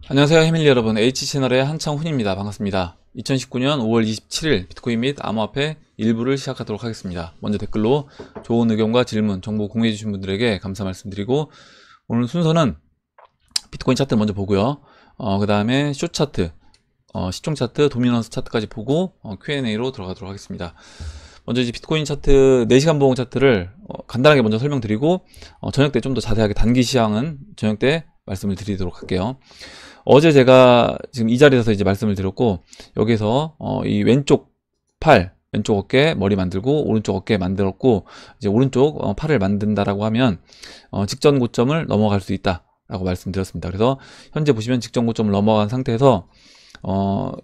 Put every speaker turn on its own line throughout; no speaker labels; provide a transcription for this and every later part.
안녕하세요 해밀리 여러분, H채널의 한창훈입니다. 반갑습니다. 2019년 5월 27일 비트코인 및 암호화폐 일부를 시작하도록 하겠습니다. 먼저 댓글로 좋은 의견과 질문, 정보 공유해 주신 분들에게 감사 말씀드리고, 오늘 순서는 비트코인 차트 먼저 보고요. 그 다음에 숏 차트, 시총 차트, 도미넌스 차트까지 보고 Q&A로 들어가도록 하겠습니다. 먼저 이제 비트코인 차트 4시간 보공 차트를 간단하게 먼저 설명드리고, 저녁 때 좀 더 자세하게 단기 시황은 저녁 때 말씀을 드리도록 할게요. 어제 제가 지금 이 자리에서 이제 말씀을 드렸고, 여기서 이 왼쪽 팔, 왼쪽 어깨 머리 만들고 오른쪽 어깨 만들었고, 이제 오른쪽 팔을 만든다라고 하면 직전 고점을 넘어갈 수 있다 라고 말씀드렸습니다. 그래서 현재 보시면 직전 고점을 넘어간 상태에서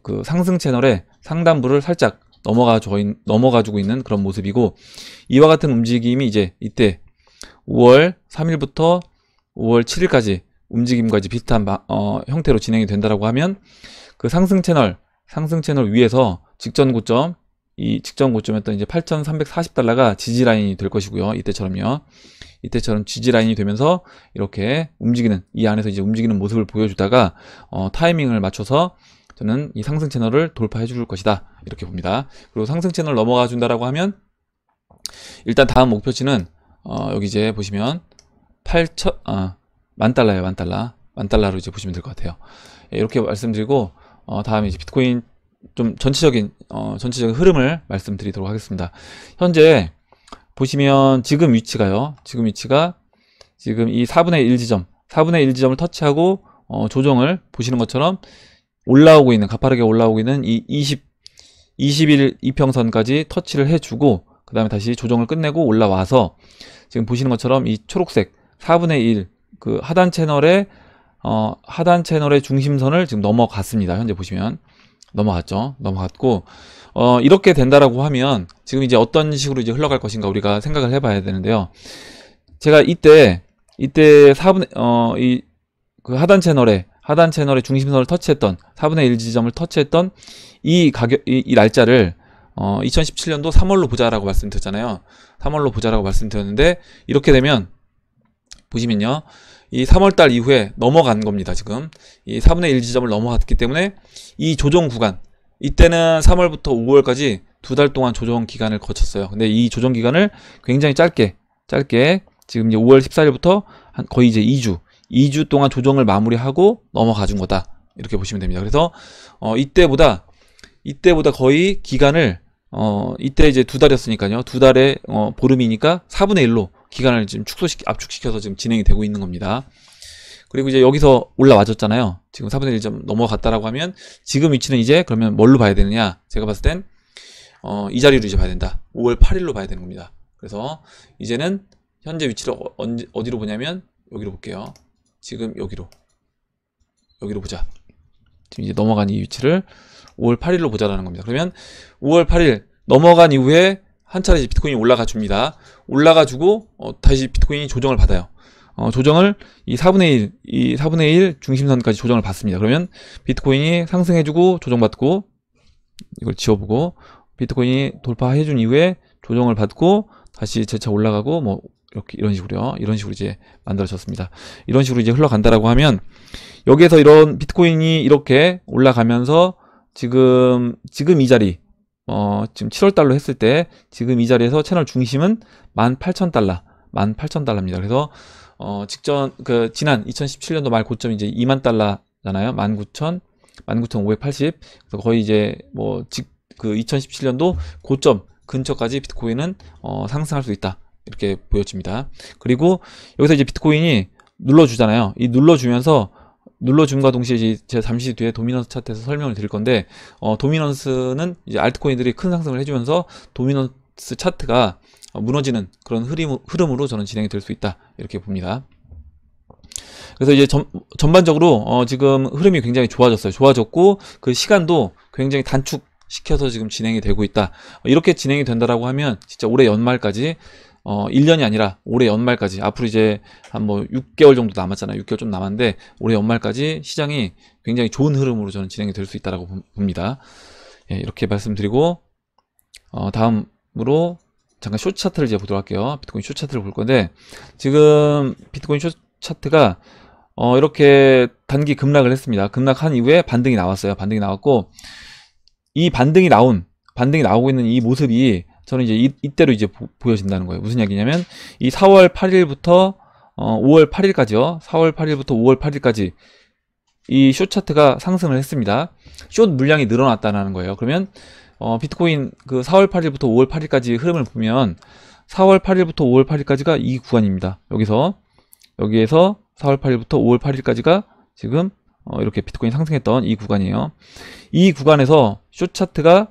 그 상승 채널의 상단부를 살짝 넘어가지고 있는 그런 모습이고, 이와 같은 움직임이 이제 이때 5월 3일부터 5월 7일까지 움직임과 이제 비슷한 형태로 진행이 된다라고 하면, 그 상승 채널 위에서 직전 고점, 이 직전 고점이었던 이제 8,340달러가 지지 라인이 될 것이고요. 이때처럼 지지 라인이 되면서 이렇게 움직이는, 이 안에서 이제 움직이는 모습을 보여주다가 타이밍을 맞춰서 저는 이 상승 채널을 돌파해 줄 것이다 이렇게 봅니다. 그리고 상승 채널 넘어가 준다라고 하면, 일단 다음 목표치는 여기 이제 보시면 10,000달러예요. 만달러로 이제 보시면 될 것 같아요. 이렇게 말씀드리고, 다음에 이제 비트코인 좀 전체적인 흐름을 말씀드리도록 하겠습니다. 현재 보시면 지금 위치가 지금 이 4분의 1 지점을 터치하고 조정을 보시는 것처럼 가파르게 올라오고 있는 이 20일 이평선까지 터치를 해주고, 그 다음에 다시 조정을 끝내고 올라와서 지금 보시는 것처럼 이 초록색 4분의 1 그 하단 채널의 중심선을 지금 넘어갔습니다. 현재 보시면 넘어갔고, 이렇게 된다라고 하면 지금 이제 어떤 식으로 이제 흘러갈 것인가 우리가 생각을 해봐야 되는데요. 제가 이때 4분의 그 하단 채널의 중심선을 터치했던 4분의 1 지점을 터치했던 이 날짜를 2017년도 3월로 보자라고 말씀드렸잖아요. 3월로 보자라고 말씀드렸는데, 이렇게 되면 보시면요, 이 3월달 이후에 넘어간 겁니다. 지금 이 4분의 1 지점을 넘어갔기 때문에 이 조정 구간, 이때는 3월부터 5월까지 2달 동안 조정 기간을 거쳤어요. 근데 이 조정 기간을 굉장히 짧게 지금 이제 5월 14일부터 거의 이제 2주 동안 조정을 마무리하고 넘어가 준 거다 이렇게 보시면 됩니다. 그래서 이때보다 거의 기간을 이때 이제 2달이었으니까요. 2달에 보름이니까 4분의 1로 기간을 지금 압축시켜서 지금 진행이 되고 있는 겁니다. 그리고 이제 여기서 올라와줬잖아요. 지금 4분의 1점 넘어갔다라고 하면, 지금 위치는 이제 그러면 뭘로 봐야 되느냐? 제가 봤을 땐 이 자리로 이제 봐야 된다. 5월 8일로 봐야 되는 겁니다. 그래서 이제는 현재 위치를 어디로 보냐면 여기로 볼게요. 지금 여기로 보자. 지금 이제 넘어간 이 위치를 5월 8일로 보자라는 겁니다. 그러면 5월 8일 넘어간 이후에 한 차례 비트코인이 올라가 줍니다. 올라가 주고 다시 비트코인이 조정을 받아요. 조정을 이 4분의 1 중심선까지 조정을 받습니다. 그러면 비트코인이 상승해주고 조정받고, 이걸 지워보고, 비트코인이 돌파해준 이후에 조정을 받고 다시 재차 올라가고, 뭐 이런 식으로 이제 만들어졌습니다. 이런 식으로 이제 흘러간다라고 하면, 여기에서 이런 비트코인이 이렇게 올라가면서 지금 이 자리, 지금 7월달로 했을 때 지금 이 자리에서 채널 중심은 18,000달러입니다. 그래서 지난 2017년도 말 고점이 이제 2만 달러잖아요. 19,580. 그래서 거의 이제 그 2017년도 고점 근처까지 비트코인은 상승할 수 있다 이렇게 보여집니다. 그리고 여기서 이제 비트코인이 눌러주잖아요. 이 눌러줌과 동시에 이제 제가 잠시 뒤에 도미넌스 차트에서 설명을 드릴 건데, 도미넌스는 이제 알트코인들이 큰 상승을 해주면서 도미넌스 차트가 무너지는 그런 흐름으로 저는 진행이 될 수 있다 이렇게 봅니다. 그래서 이제 전반적으로 지금 흐름이 굉장히 좋아졌고, 그 시간도 굉장히 단축시켜서 지금 진행이 되고 있다. 이렇게 진행이 된다라고 하면 진짜 올해 연말까지 1년이 아니라 올해 연말까지, 앞으로 이제 한 6개월 정도 남았잖아요. 6개월 좀 남았는데 올해 연말까지 시장이 굉장히 좋은 흐름으로 저는 진행이 될 수 있다라고 봅니다. 예, 이렇게 말씀드리고, 다음으로 잠깐 숏 차트를 이제 보도록 할게요. 비트코인 숏 차트를 볼 건데, 지금 비트코인 숏 차트가 이렇게 단기 급락을 했습니다. 급락한 이후에 반등이 나왔어요. 반등이 나왔고, 이 반등이 나오고 있는 이 모습이 저는 이제 이때로 이제 보여진다는 거예요. 무슨 얘기냐면, 이 4월 8일부터 5월 8일까지요. 4월 8일부터 5월 8일까지 이 숏 차트가 상승을 했습니다. 숏 물량이 늘어났다는 거예요. 그러면 비트코인 그 4월 8일부터 5월 8일까지 흐름을 보면 4월 8일부터 5월 8일까지가 이 구간입니다. 여기에서 4월 8일부터 5월 8일까지가 지금 이렇게 비트코인 상승했던 이 구간이에요. 이 구간에서 숏 차트가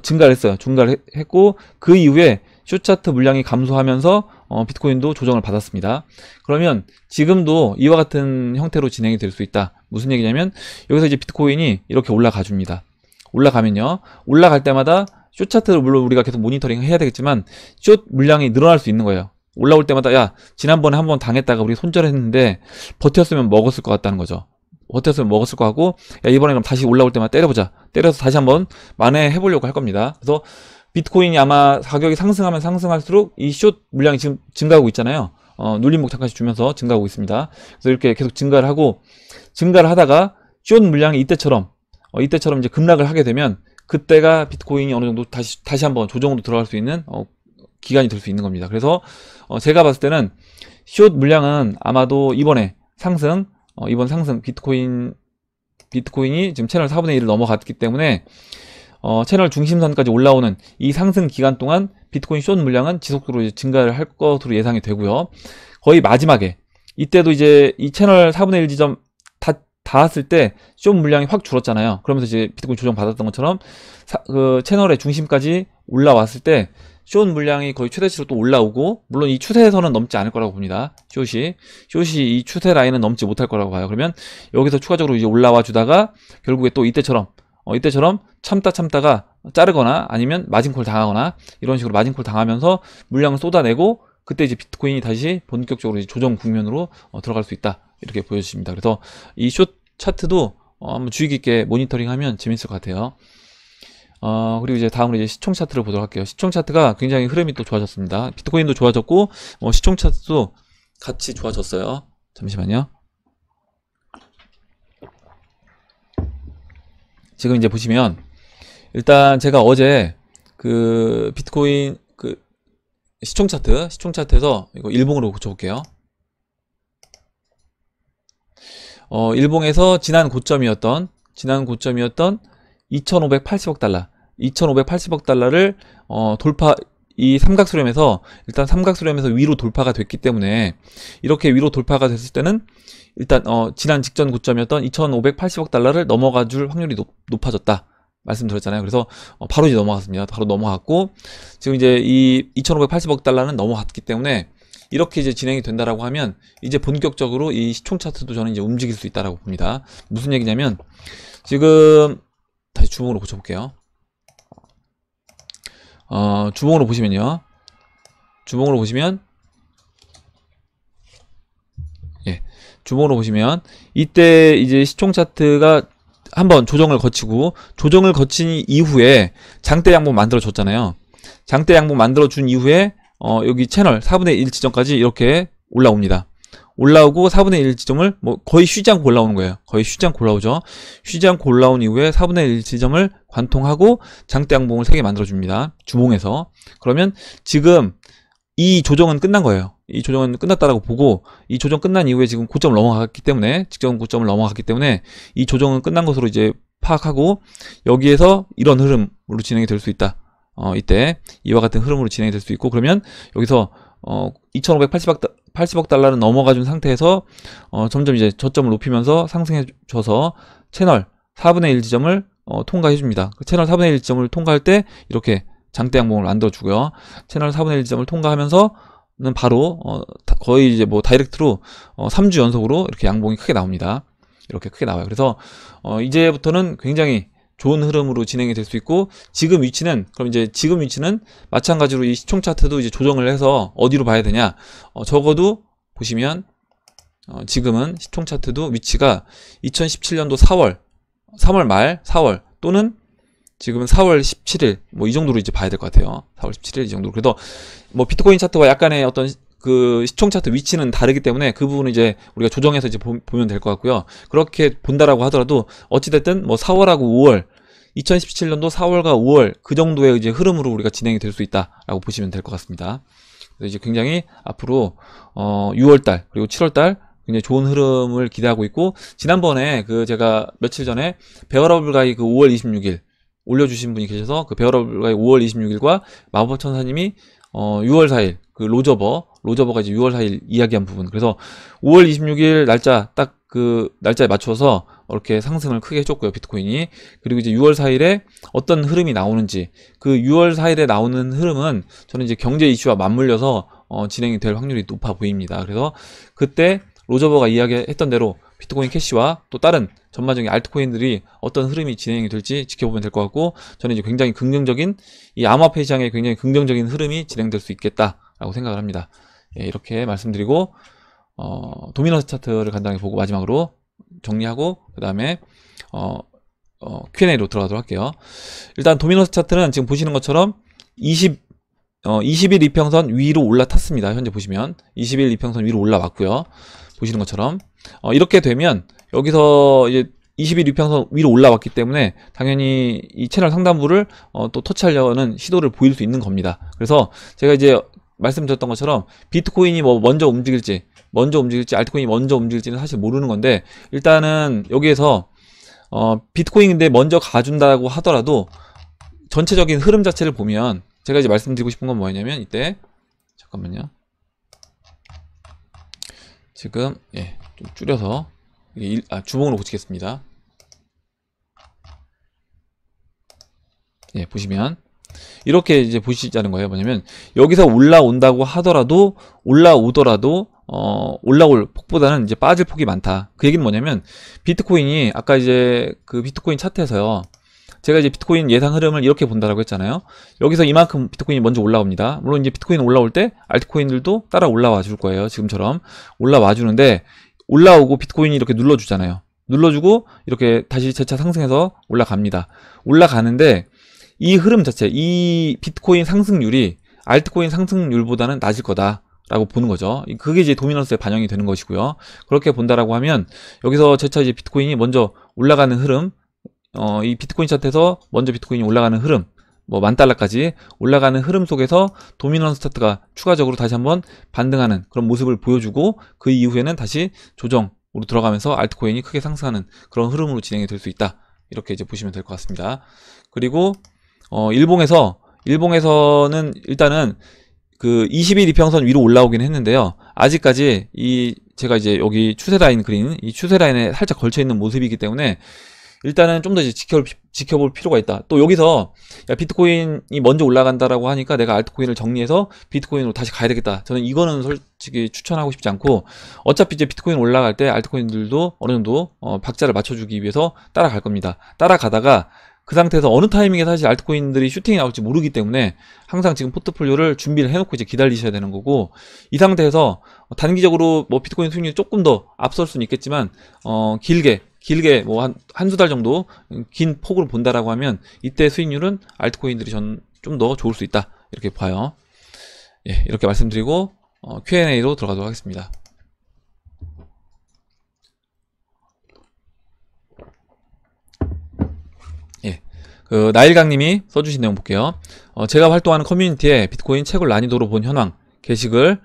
증가를 했어요. 증가를 했고, 그 이후에 숏 차트 물량이 감소하면서 비트코인도 조정을 받았습니다. 그러면 지금도 이와 같은 형태로 진행이 될 수 있다. 무슨 얘기냐면, 여기서 이제 비트코인이 이렇게 올라가 줍니다. 올라가면요, 올라갈 때마다 숏 차트를 물론 우리가 계속 모니터링 해야 되겠지만 숏 물량이 늘어날 수 있는 거예요. 올라올 때마다, 야, 지난번에 한번 당했다가 우리 손절했는데 버텼으면 먹었을 것 같다는 거죠. 버텼으면 먹었을 것 같고, 야, 이번에 그럼 다시 올라올 때마다 때려보자. 때려서 다시 한번 만회해보려고 할 겁니다. 그래서 비트코인이 아마 가격이 상승하면 상승할수록 이 숏 물량이 지금 증가하고 있잖아요. 눌림목 잠깐씩 주면서 증가하고 있습니다. 그래서 이렇게 계속 증가를 하다가 숏 물량이 이때처럼 이제 급락을 하게 되면, 그때가 비트코인이 어느 정도 다시 한번 조정으로 들어갈 수 있는 기간이 될 수 있는 겁니다. 그래서 제가 봤을 때는 숏 물량은 아마도 이번 상승 비트코인이 지금 채널 4분의 1을 넘어갔기 때문에 채널 중심선까지 올라오는 이 상승 기간 동안 비트코인 숏 물량은 지속적으로 이제 증가를 할 것으로 예상이 되고요. 거의 마지막에 이때도 이제 이 채널 4분의 1 지점 닿았을 때 숏 물량이 확 줄었잖아요. 그러면서 이제 비트코인 조정 받았던 것처럼 그 채널의 중심까지 올라왔을 때 숏 물량이 거의 최대치로 또 올라오고, 물론 이 추세에서는 넘지 않을 거라고 봅니다. 숏이 이 추세 라인은 넘지 못할 거라고 봐요. 그러면 여기서 추가적으로 이제 올라와 주다가 결국에 또 이때처럼 참다가 자르거나 아니면 마진콜 당하거나 이런 식으로 마진콜 당하면서 물량을 쏟아내고, 그때 이제 비트코인이 다시 본격적으로 이제 조정 국면으로 들어갈 수 있다, 이렇게 보여집니다. 그래서 이 숏 차트도 한번 주의 깊게 모니터링하면 재밌을 것 같아요. 그리고 이제 다음으로 이제 시총 차트를 보도록 할게요. 시총 차트가 굉장히 흐름이 또 좋아졌습니다. 비트코인도 좋아졌고, 시총 차트도 같이 좋아졌어요. 잠시만요. 지금 이제 보시면, 일단 제가 어제 그 비트코인 그 시총 차트에서 이거 일봉으로 고쳐볼게요. 일봉에서 지난 고점이었던 2,580억 달러를 이 삼각수렴에서 위로 돌파가 됐기 때문에, 이렇게 위로 돌파가 됐을 때는 일단 지난 직전 고점이었던 2,580억 달러를 넘어가 줄 확률이 높아졌다 말씀드렸잖아요. 그래서 바로 이제 넘어갔습니다. 바로 넘어갔고, 지금 이제 이 2,580억 달러는 넘어갔기 때문에 이렇게 이제 진행이 된다라고 하면 이제 본격적으로 이 시총 차트도 저는 이제 움직일 수 있다라고 봅니다. 무슨 얘기냐면, 지금 다시 주봉으로 고쳐볼게요. 주봉으로 보시면 이때 이제 시총 차트가 한번 조정을 거친 이후에 장대 양봉 만들어줬잖아요. 장대 양봉 만들어준 이후에 여기 채널 4분의 1 지점까지 이렇게 올라옵니다. 올라오고 4분의 1 지점을 거의 쉬지 않고 올라오는 거예요. 거의 쉬지 않고 올라오죠. 쉬지 않고 올라온 이후에 4분의 1 지점을 관통하고 장대 양봉을 3개 만들어줍니다. 주봉에서. 그러면 지금 이 조정은 끝난 거예요. 이 조정은 끝났다라고 보고, 이 조정 끝난 이후에 지금 고점을 넘어갔기 때문에, 직전 고점을 넘어갔기 때문에 이 조정은 끝난 것으로 이제 파악하고, 여기에서 이런 흐름으로 진행이 될 수 있다. 이때 이와 같은 흐름으로 진행이 될 수 있고, 그러면 여기서 2,580억 달러는 넘어가 준 상태에서 점점 이제 저점을 높이면서 상승해 줘서 채널 4분의 1 지점을 통과해 줍니다. 채널 4분의 1 지점을 통과할 때 이렇게 장대 양봉을 만들어 주고요. 채널 4분의 1 지점을 통과하면서는 바로 거의 이제 다이렉트로 3주 연속으로 이렇게 양봉이 크게 나옵니다. 이렇게 크게 나와요. 그래서 이제부터는 굉장히 좋은 흐름으로 진행이 될 수 있고, 지금 위치는 마찬가지로 이 시총 차트도 이제 조정을 해서 어디로 봐야 되냐, 적어도 보시면 지금은 시총 차트도 위치가 2017년도 4월 또는 지금은 4월 17일 이 정도로 이제 봐야 될 것 같아요. 4월 17일 이 정도로. 그래서 비트코인 차트와 약간의 어떤 그 시총 차트 위치는 다르기 때문에 그 부분은 이제 우리가 조정해서 이제 보면 될 것 같고요. 그렇게 본다라고 하더라도 어찌됐든 뭐 4월하고 5월 2017년도 4월과 5월 그 정도의 이제 흐름으로 우리가 진행이 될 수 있다라고 보시면 될 것 같습니다. 그래서 이제 굉장히 앞으로 6월달 그리고 7월달 굉장히 좋은 흐름을 기대하고 있고, 지난번에 그 제가 며칠 전에 베어러블 가이 그 5월 26일 올려주신 분이 계셔서 그 베어러블 가이 5월 26일과 마법 천사님이 6월 4일 그 로저버가 이제 6월 4일 이야기한 부분, 그래서 5월 26일 날짜 딱 그 날짜에 맞춰서 이렇게 상승을 크게 해줬고요, 비트코인이. 그리고 이제 6월 4일에 어떤 흐름이 나오는지, 그 6월 4일에 나오는 흐름은 저는 이제 경제 이슈와 맞물려서 진행이 될 확률이 높아 보입니다. 그래서 그때 로저버가 이야기했던 대로 비트코인 캐시와 또 다른 전반적인 알트코인들이 어떤 흐름이 진행이 될지 지켜보면 될 것 같고, 저는 이제 굉장히 긍정적인 이 암호화폐 시장에 굉장히 긍정적인 흐름이 진행될 수 있겠다라고 생각을 합니다. 예, 이렇게 말씀드리고 도미너스 차트를 간단히 보고 마지막으로 정리하고 그 다음에 Q&A로 들어가도록 할게요. 일단 도미너스 차트는 지금 보시는 것처럼 20일 이평선 위로 올라탔습니다. 현재 보시면 20일 이평선 위로 올라왔고요. 보시는 것처럼 이렇게 되면 여기서 이제 20일 이평선 위로 올라왔기 때문에 당연히 이 채널 상단부를 또 터치하려는 시도를 보일 수 있는 겁니다. 그래서 제가 이제 말씀드렸던 것처럼 비트코인이 뭐 먼저 움직일지 알트코인이 먼저 움직일지는 사실 모르는 건데, 일단은 여기에서 비트코인인데 먼저 가준다고 하더라도 전체적인 흐름 자체를 보면 제가 이제 말씀드리고 싶은 건 뭐냐면, 이때 잠깐만요. 지금 좀 줄여서 주봉으로 고치겠습니다. 보시면 이렇게 이제 보시자는 거예요. 뭐냐면 여기서 올라온다고 하더라도 올라올 폭보다는 이제 빠질 폭이 많다. 그 얘기는 뭐냐면 비트코인이 아까 이제 그 비트코인 차트에서요, 제가 이제 비트코인 예상 흐름을 이렇게 본다라고 했잖아요. 여기서 이만큼 비트코인이 먼저 올라옵니다. 물론 이제 비트코인 올라올 때 알트코인들도 따라 올라와 줄 거예요. 지금처럼 올라와 주는데, 올라오고 비트코인이 이렇게 눌러주잖아요. 눌러주고 이렇게 다시 재차 상승해서 올라갑니다. 올라가는데 이 흐름 자체, 이 비트코인 상승률이 알트코인 상승률보다는 낮을 거다라고 보는 거죠. 그게 이제 도미넌스에 반영이 되는 것이고요. 그렇게 본다라고 하면 여기서 재차 이제 비트코인이 먼저 올라가는 흐름, 이 비트코인 차트에서 먼저 비트코인이 올라가는 흐름, 뭐 $10,000까지 올라가는 흐름 속에서 도미넌스 차트가 추가적으로 다시 한번 반등하는 그런 모습을 보여주고, 그 이후에는 다시 조정으로 들어가면서 알트코인이 크게 상승하는 그런 흐름으로 진행이 될 수 있다. 이렇게 이제 보시면 될 것 같습니다. 그리고 일봉에서는 일단은 그 20일 이평선 위로 올라오긴 했는데요. 아직까지 제가 이제 여기 추세 라인 그린 이 추세 라인에 살짝 걸쳐 있는 모습이기 때문에 일단은 좀 더 이제 지켜볼 필요가 있다. 또 여기서 비트코인이 먼저 올라간다라고 하니까 내가 알트코인을 정리해서 비트코인으로 다시 가야 되겠다. 저는 이거는 솔직히 추천하고 싶지 않고, 어차피 이제 비트코인 올라갈 때 알트코인들도 어느 정도 박자를 맞춰주기 위해서 따라갈 겁니다. 따라가다가 그 상태에서 어느 타이밍에 사실 알트코인들이 슈팅이 나올지 모르기 때문에 항상 지금 포트폴리오를 준비를 해놓고 이제 기다리셔야 되는 거고, 이 상태에서 단기적으로 뭐 비트코인 수익률이 조금 더 앞설 수는 있겠지만 길게 뭐 한두 달 정도 긴 폭으로 본다라고 하면 이때 수익률은 알트코인들이 좀 더 좋을 수 있다, 이렇게 봐요. 이렇게 말씀드리고 Q&A로 들어가도록 하겠습니다. 그 나일강님이 써주신 내용 볼게요. 제가 활동하는 커뮤니티에 비트코인 채굴 난이도로 본 현황 게시글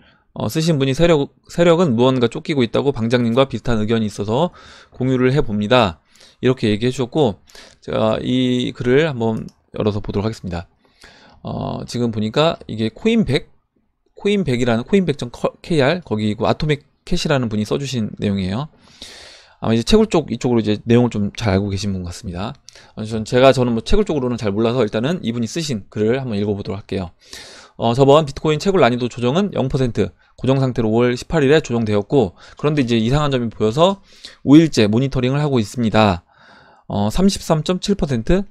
쓰신 분이 세력은 무언가 쫓기고 있다고 방장님과 비슷한 의견이 있어서 공유를 해봅니다. 이렇게 얘기해 주셨고, 제가 이 글을 한번 열어서 보도록 하겠습니다. 지금 보니까 이게 코인100이라는 코인100.kr 거기고 아토믹 캐시라는 분이 써주신 내용이에요. 아마 이제 채굴 쪽 이쪽으로 이제 내용을 좀 잘 알고 계신 분 같습니다. 저는 뭐 채굴 쪽으로는 잘 몰라서 일단은 이분이 쓰신 글을 한번 읽어보도록 할게요. 저번 비트코인 채굴 난이도 조정은 0% 고정 상태로 5월 18일에 조정되었고, 그런데 이제 이상한 점이 보여서 5일째 모니터링을 하고 있습니다. 33.7%,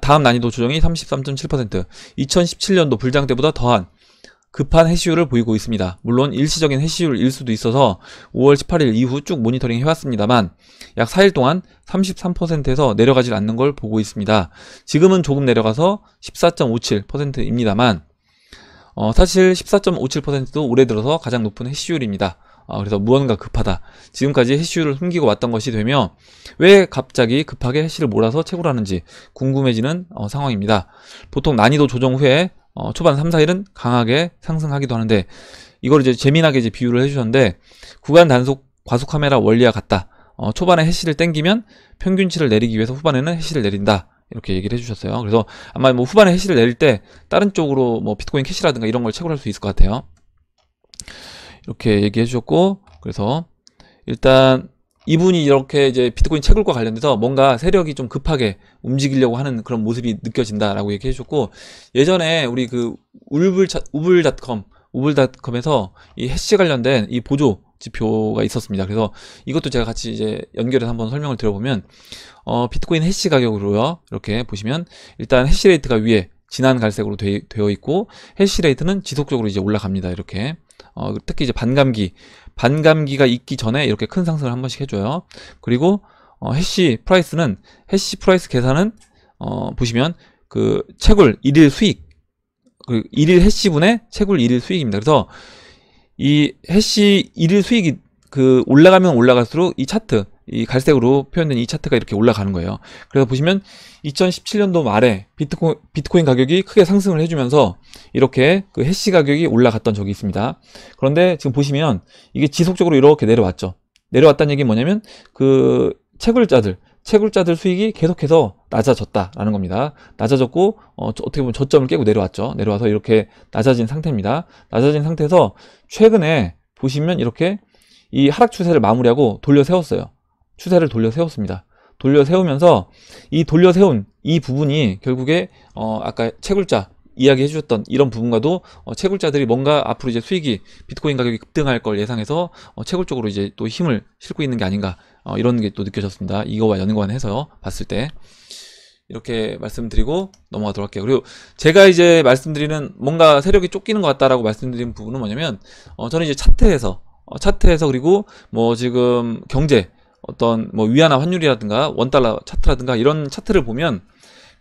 다음 난이도 조정이 33.7%, 2017년도 불장 때보다 더한 급한 해시율을 보이고 있습니다. 물론 일시적인 해시율일 수도 있어서 5월 18일 이후 쭉 모니터링 해왔습니다만 약 4일 동안 33%에서 내려가질 않는 걸 보고 있습니다. 지금은 조금 내려가서 14.57%입니다만 사실 14.57%도 올해 들어서 가장 높은 해시율입니다. 그래서 무언가 급하다. 지금까지 해시율을 숨기고 왔던 것이 되며 왜 갑자기 급하게 해시를 몰아서 채굴 하는지 궁금해지는 상황입니다. 보통 난이도 조정 후에 초반 3, 4일은 강하게 상승하기도 하는데 이걸 이제 재미나게 이제 비유를 해주셨는데 구간 단속 과속 카메라 원리와 같다. 초반에 해시를 땡기면 평균치를 내리기 위해서 후반에는 해시를 내린다. 이렇게 얘기를 해주셨어요. 그래서 아마 뭐 후반에 해시를 내릴 때 다른 쪽으로 뭐 비트코인 캐시라든가 이런 걸 채굴할 수 있을 것 같아요. 이렇게 얘기해 주셨고, 그래서 일단 이분이 이렇게 이제 비트코인 채굴과 관련돼서 뭔가 세력이 좀 급하게 움직이려고 하는 그런 모습이 느껴진다라고 얘기해 주셨고, 예전에 우리 그 우블닷컴에서 이 해시 관련된 이 보조 지표가 있었습니다. 그래서 이것도 제가 같이 이제 연결해서 한번 설명을 드려보면, 비트코인 해시 가격으로요, 이렇게 보시면 일단 해시 레이트가 위에 진한 갈색으로 되어 있고 해시 레이트는 지속적으로 이제 올라갑니다. 이렇게 특히 이제 반감기가 있기 전에 이렇게 큰 상승을 한 번씩 해줘요. 그리고 해시 프라이스 계산은 보시면 그 채굴 1일 수익, 그 1일 해시분의 채굴 1일 수익입니다. 그래서 이 해시 1일 수익이 그 올라가면 올라갈수록 이 차트, 이 갈색으로 표현된 이 차트가 이렇게 올라가는 거예요. 그래서 보시면 2017년도 말에 비트코인 가격이 크게 상승을 해주면서 이렇게 그 해시 가격이 올라갔던 적이 있습니다. 그런데 지금 보시면 이게 지속적으로 이렇게 내려왔죠. 내려왔다는 얘기는 뭐냐면 그 채굴자들 수익이 계속해서 낮아졌다라는 겁니다. 낮아졌고 어떻게 보면 저점을 깨고 내려왔죠. 내려와서 이렇게 낮아진 상태입니다. 낮아진 상태에서 최근에 보시면 이렇게 이 하락 추세를 마무리하고 돌려 세웠어요. 추세를 돌려 세웠습니다. 돌려 세우면서 이 돌려 세운 이 부분이 결국에 아까 채굴자 이야기 해주셨던 이런 부분과도 채굴자들이 뭔가 앞으로 이제 수익이 비트코인 가격이 급등할 걸 예상해서 채굴 쪽으로 이제 또 힘을 싣고 있는 게 아닌가 이런 게 또 느껴졌습니다. 이거와 연관해서 봤을 때 이렇게 말씀드리고 넘어가도록 할게요. 그리고 제가 이제 말씀드리는 뭔가 세력이 쫓기는 것 같다라고 말씀드린 부분은 뭐냐면 저는 이제 차트에서 그리고 뭐 지금 경제 어떤 뭐 위안화 환율이라든가 원달러 차트라든가 이런 차트를 보면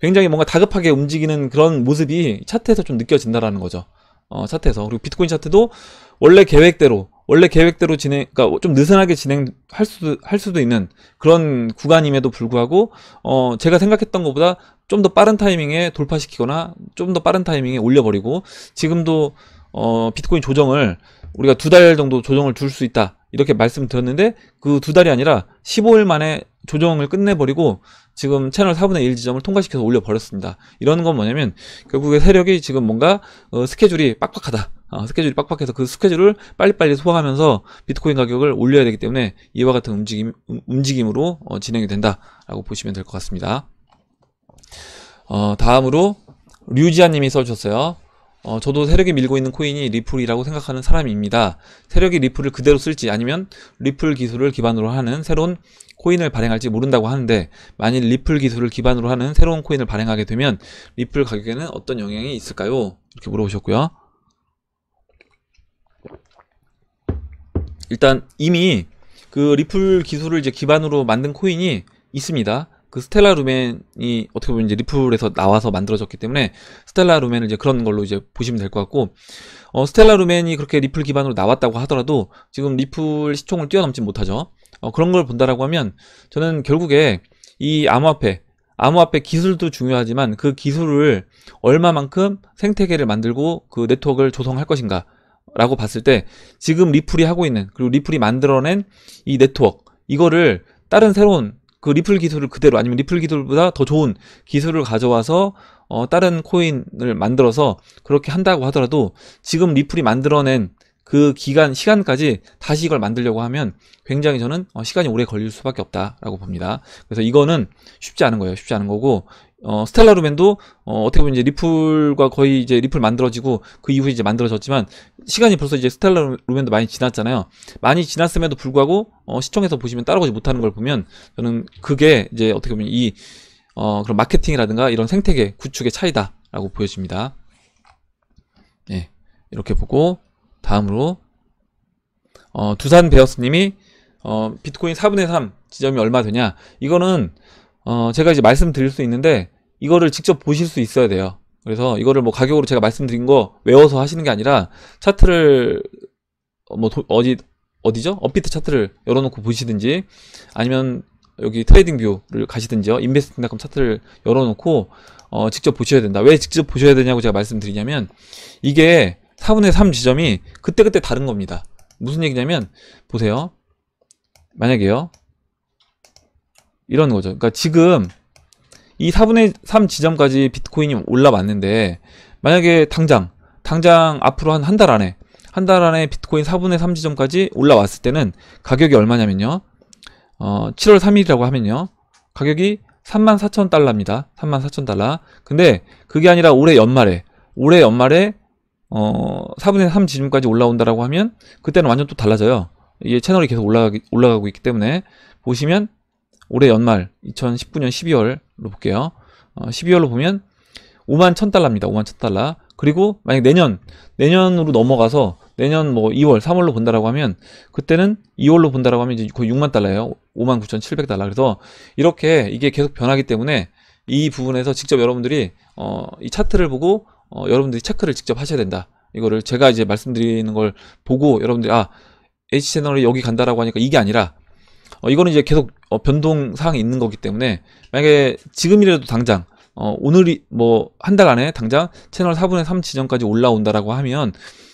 굉장히 뭔가 다급하게 움직이는 그런 모습이 차트에서 좀 느껴진다라는 거죠. 차트에서. 그리고 비트코인 차트도 원래 계획대로 그러니까 좀 느슨하게 할 수도 있는 그런 구간임에도 불구하고 제가 생각했던 것보다 좀 더 빠른 타이밍에 돌파시키거나 좀 더 빠른 타이밍에 올려버리고 지금도 비트코인 조정을 우리가 2달 정도 조정을 둘 수 있다 이렇게 말씀드렸는데 그 2달이 아니라 15일 만에 조정을 끝내버리고 지금 채널 4분의 1 지점을 통과시켜서 올려버렸습니다. 이런 건 뭐냐면 결국에 세력이 지금 뭔가 스케줄이 빡빡하다. 스케줄이 빡빡해서 그 스케줄을 빨리빨리 소화하면서 비트코인 가격을 올려야 되기 때문에 이와 같은 움직임으로 진행이 된다라고 보시면 될 것 같습니다. 다음으로 류지아님이 써주셨어요. 저도 세력이 밀고 있는 코인이 리플이라고 생각하는 사람입니다. 세력이 리플을 그대로 쓸지 아니면 리플 기술을 기반으로 하는 새로운 코인을 발행할지 모른다고 하는데 만일 리플 기술을 기반으로 하는 새로운 코인을 발행하게 되면 리플 가격에는 어떤 영향이 있을까요? 이렇게 물어보셨고요. 일단 이미 그 리플 기술을 이제 기반으로 만든 코인이 있습니다. 그 스텔라 루멘이 어떻게 보면 이제 리플에서 나와서 만들어졌기 때문에 스텔라 루멘을 이제 그런 걸로 이제 보시면 될 것 같고 스텔라 루멘이 그렇게 리플 기반으로 나왔다고 하더라도 지금 리플 시총을 뛰어넘지 못하죠. 그런 걸 본다라고 하면 저는 결국에 이 암호화폐 기술도 중요하지만 그 기술을 얼마만큼 생태계를 만들고 그 네트워크를 조성할 것인가 라고 봤을 때 지금 리플이 하고 있는 그리고 리플이 만들어낸 이 네트워크 이거를 다른 새로운 그 리플 기술을 그대로 아니면 리플 기술보다 더 좋은 기술을 가져와서 다른 코인을 만들어서 그렇게 한다고 하더라도 지금 리플이 만들어낸 그 시간까지 다시 이걸 만들려고 하면 굉장히 저는 시간이 오래 걸릴 수밖에 없다라고 봅니다. 그래서 이거는 쉽지 않은 거예요. 쉽지 않은 거고 스텔라 루멘도 어떻게 보면 이제 리플과 거의 이제 리플 만들어지고 그 이후에 이제 만들어졌지만 시간이 벌써 이제 스텔라 루멘도 많이 지났잖아요. 많이 지났음에도 불구하고 시청에서 보시면 따라오지 못하는 걸 보면 저는 그게 이제 어떻게 보면 이 그런 마케팅이라든가 이런 생태계 구축의 차이다라고 보여집니다. 네, 이렇게 보고 다음으로 두산 베어스님이 비트코인 4분의 3 지점이 얼마 되냐 이거는 제가 이제 말씀드릴 수 있는데 이거를 직접 보실 수 있어야 돼요. 그래서 이거를 뭐 가격으로 제가 말씀드린 거 외워서 하시는 게 아니라 차트를 어디죠? 업비트 차트를 열어놓고 보시든지 아니면 여기 트레이딩 뷰를 가시든지요. 인베스팅닷컴 차트를 열어놓고 직접 보셔야 된다. 왜 직접 보셔야 되냐고 제가 말씀드리냐면 이게 4분의 3 지점이 그때그때 다른 겁니다. 무슨 얘기냐면 보세요. 만약에요. 이런 거죠. 그러니까 지금 이 4분의 3 지점까지 비트코인이 올라왔는데 만약에 당장 앞으로 한 달 안에 비트코인 4분의 3 지점까지 올라왔을 때는 가격이 얼마냐면요. 7월 3일이라고 하면요. 가격이 34,000달러입니다. 34,000달러. 근데 그게 아니라 올해 연말에 4분의 3 지점까지 올라온다라고 하면 그때는 완전 또 달라져요. 이게 채널이 계속 올라가고 있기 때문에 보시면 올해 연말 2019년 12월로 볼게요. 12월로 보면 51,000달러입니다. 51,000달러. 그리고 만약 내년으로 넘어가서 내년 뭐 2월, 3월로 본다라고 하면 그때는 2월로 본다라고 하면 이제 거의 6만 달러예요. 59,700달러. 그래서 이렇게 이게 계속 변하기 때문에 이 부분에서 직접 여러분들이 이 차트를 보고 여러분들이 체크를 직접 하셔야 된다. 이거를 제가 이제 말씀드리는 걸 보고 여러분들이 H채널이 여기 간다라고 하니까 이게 아니라 이거는 이제 계속 변동 사항이 있는 거기 때문에 만약에 지금이라도 당장 오늘이 뭐 한 달 안에 당장 채널 4분의 3 지점까지 올라온다라고 하면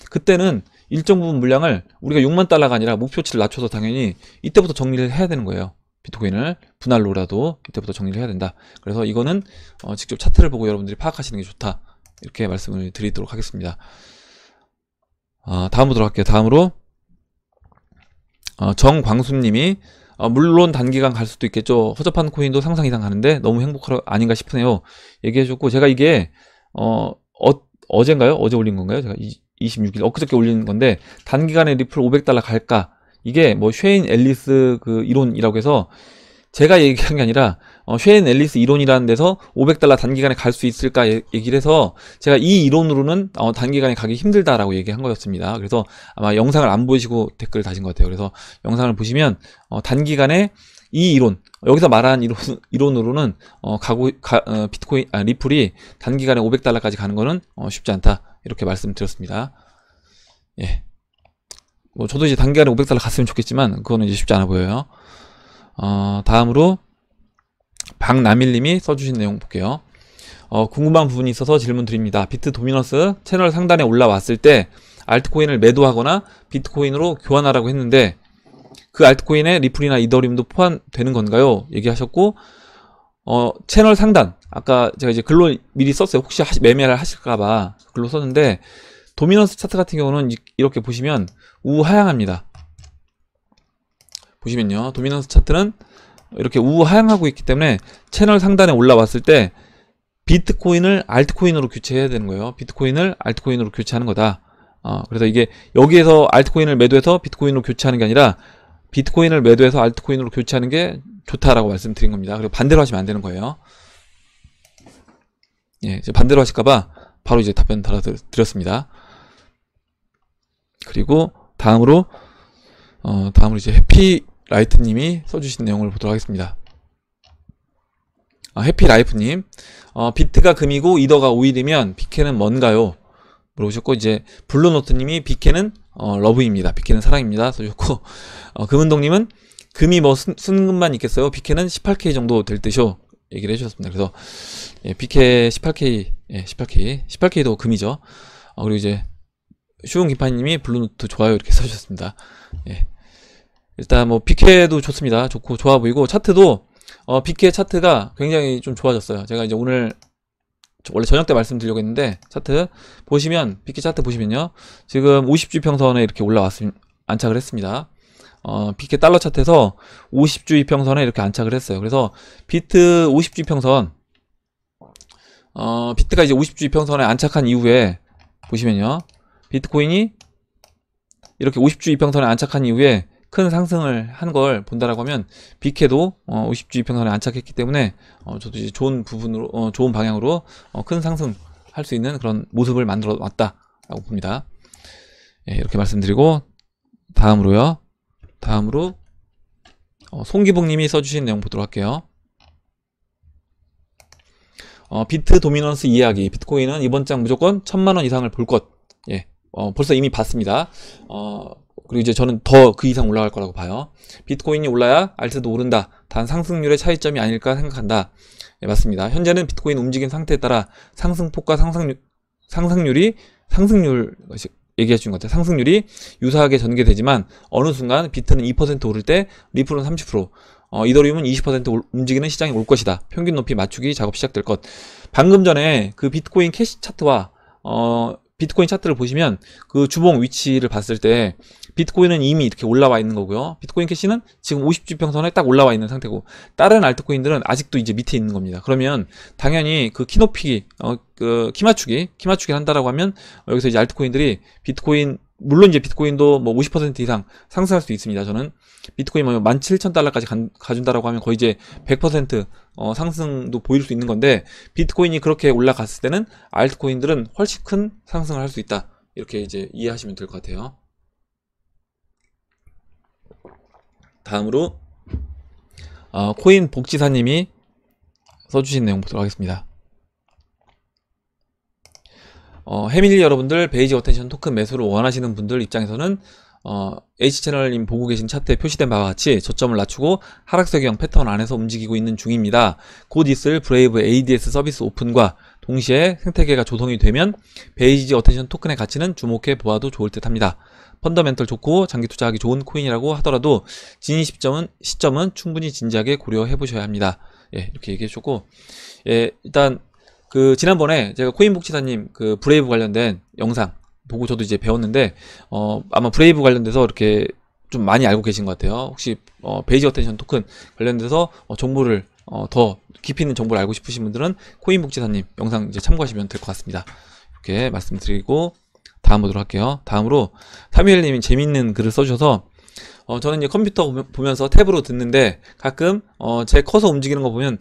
그때는 일정 부분 물량을 우리가 6만 달러가 아니라 목표치를 낮춰서 당연히 이때부터 정리를 해야 되는 거예요. 비트코인을 분할로라도 이때부터 정리를 해야 된다. 그래서 이거는 직접 차트를 보고 여러분들이 파악하시는 게 좋다. 이렇게 말씀을 드리도록 하겠습니다. 다음 보도록 할게요. 다음으로 정광수님이 물론 단기간 갈 수도 있겠죠. 허접한 코인도 상상 이상 가는데 너무 행복하러 아닌가 싶으네요. 얘기해줬고 제가 이게 어젠가요? 어제 올린 건가요? 제가 26일 엊그저께 올린 건데 단기간에 리플 500달러 갈까? 이게 뭐 쉐인 앨리스 그 이론이라고 해서 제가 얘기한 게 아니라 쉐인 앨리스 이론이라는 데서 500달러 단기간에 갈 수 있을까 얘기를 해서 제가 이 이론으로는 단기간에 가기 힘들다라고 얘기한 거였습니다. 그래서 아마 영상을 안 보시고 댓글을 다신 것 같아요. 그래서 영상을 보시면 단기간에 이 이론 여기서 말한 이론으로는 비트코인 리플이 단기간에 500달러까지 가는 거는 쉽지 않다 이렇게 말씀드렸습니다. 예. 뭐 저도 이제 단기간에 500달러 갔으면 좋겠지만 그거는 이제 쉽지 않아 보여요. 다음으로 박남일님이 써주신 내용 볼게요. 궁금한 부분이 있어서 질문 드립니다. 비트 도미너스 채널 상단에 올라왔을 때 알트코인을 매도하거나 비트코인으로 교환하라고 했는데 그 알트코인에 리플이나 이더리움도 포함되는 건가요? 얘기하셨고 채널 상단 아까 제가 이제 글로 미리 썼어요. 혹시 매매를 하실까봐 글로 썼는데 도미너스 차트 같은 경우는 이렇게 보시면 우하향합니다. 보시면요. 도미넌스 차트는 이렇게 우하향하고 있기 때문에 채널 상단에 올라왔을 때 비트코인을 알트코인으로 교체해야 되는 거예요. 비트코인을 알트코인으로 교체하는 거다. 그래서 이게 여기에서 알트코인을 매도해서 비트코인으로 교체하는 게 아니라 비트코인을 매도해서 알트코인으로 교체하는 게 좋다라고 말씀드린 겁니다. 그리고 반대로 하시면 안 되는 거예요. 예, 이제 반대로 하실까봐 바로 이제 답변 달아드렸습니다. 그리고 다음으로 이제 해피라이트님이 써주신 내용을 보도록 하겠습니다. 해피라이프님, 비트가 금이고 이더가 오일이면 비케는 뭔가요? 물어보셨고, 이제 블루노트님이 비케는 러브입니다. 비케는 사랑입니다. 써주셨고, 금은동님은 금이 뭐 순금만 있겠어요? 비케는 18K 정도 될 듯이요. 얘기를 해주셨습니다. 그래서 예, 비케 18K, 예, 18K도 금이죠. 그리고 이제 슈운 기파님이 블루노트 좋아요 이렇게 써주셨습니다. 예. 일단 뭐 비케도 좋습니다. 좋고 좋아 보이고 차트도 비케 차트가 굉장히 좀 좋아졌어요. 제가 이제 오늘 원래 저녁 때 말씀드리려고 했는데 차트 보시면 비케 차트 보시면요. 지금 50주 평선에 이렇게 안착을 했습니다. 비케 달러 차트에서 50주 이평선에 이렇게 안착을 했어요. 그래서 비트 50주 이평선 비트가 이제 50주 이평선에 안착한 이후에 보시면요. 비트코인이 이렇게 50주 이평선에 안착한 이후에 큰 상승을 한 걸 본다라고 하면 비케도 50주 이평선에 안착했기 때문에 저도 이제 좋은 부분으로 좋은 방향으로 큰 상승할 수 있는 그런 모습을 만들어 왔다라고 봅니다. 예, 이렇게 말씀드리고 다음으로 송기복님이 써주신 내용 보도록 할게요. 비트 도미넌스 이해하기. 비트코인은 이번 장 무조건 1000만원 이상을 볼 것. 예. 벌써 이미 봤습니다. 그리고 이제 저는 더 그 이상 올라갈 거라고 봐요. 비트코인이 올라야 알트도 오른다. 단 상승률의 차이점이 아닐까 생각한다. 예, 맞습니다. 현재는 비트코인 움직임 상태에 따라 상승폭과 상승률 얘기해 주신 것 같아요. 상승률이 유사하게 전개되지만 어느 순간 비트는 2% 오를 때 리플은 30%, 이더리움은 20% 움직이는 시장이 올 것이다. 평균 높이 맞추기 작업 시작될 것. 방금 전에 그 비트코인 캐시 차트와 비트코인 차트를 보시면 그 주봉 위치를 봤을 때 비트코인은 이미 이렇게 올라와 있는 거고요. 비트코인 캐시는 지금 50주평선에 딱 올라와 있는 상태고, 다른 알트코인들은 아직도 이제 밑에 있는 겁니다. 그러면 당연히 그 키 높이기, 그 키 맞추기를 한다라고 하면 여기서 이제 알트코인들이 비트코인, 물론 이제 비트코인도 뭐 50% 이상 상승할 수 있습니다. 저는 비트코인 뭐 17,000달러까지 가준다라고 하면 거의 이제 100% 상승도 보일 수 있는 건데, 비트코인이 그렇게 올라갔을 때는 알트코인들은 훨씬 큰 상승을 할 수 있다. 이렇게 이제 이해하시면 될 것 같아요. 다음으로 코인 복지사님이 써주신 내용 보도록 하겠습니다. 해밀리 여러분들, 베이지 어텐션 토큰 매수를 원하시는 분들 입장에서는 H채널님 보고 계신 차트에 표시된 바와 같이 저점을 낮추고 하락세경 패턴 안에서 움직이고 있는 중입니다. 곧 있을 브레이브 ADS 서비스 오픈과 동시에 생태계가 조성이 되면 베이지 어텐션 토큰의 가치는 주목해 보아도 좋을 듯 합니다. 펀더멘털 좋고 장기 투자하기 좋은 코인이라고 하더라도 진입 시점은 충분히 진지하게 고려해 보셔야 합니다. 예, 이렇게 얘기해 주셨고, 예, 일단 그 지난번에 제가 코인 복지사님 그 브레이브 관련된 영상 보고 저도 이제 배웠는데, 아마 브레이브 관련돼서 이렇게 좀 많이 알고 계신 것 같아요. 혹시 베이지 어텐션 토큰 관련돼서 정보를 더 깊이 있는 정보를 알고 싶으신 분들은 코인 복지사님 영상 이제 참고하시면 될 것 같습니다. 이렇게 말씀드리고 다음 보도록 할게요. 다음으로 사미엘님이 재밌는 글을 써주셔서, 저는 이제 컴퓨터 보면서 탭으로 듣는데 가끔 제 커서 움직이는 거 보면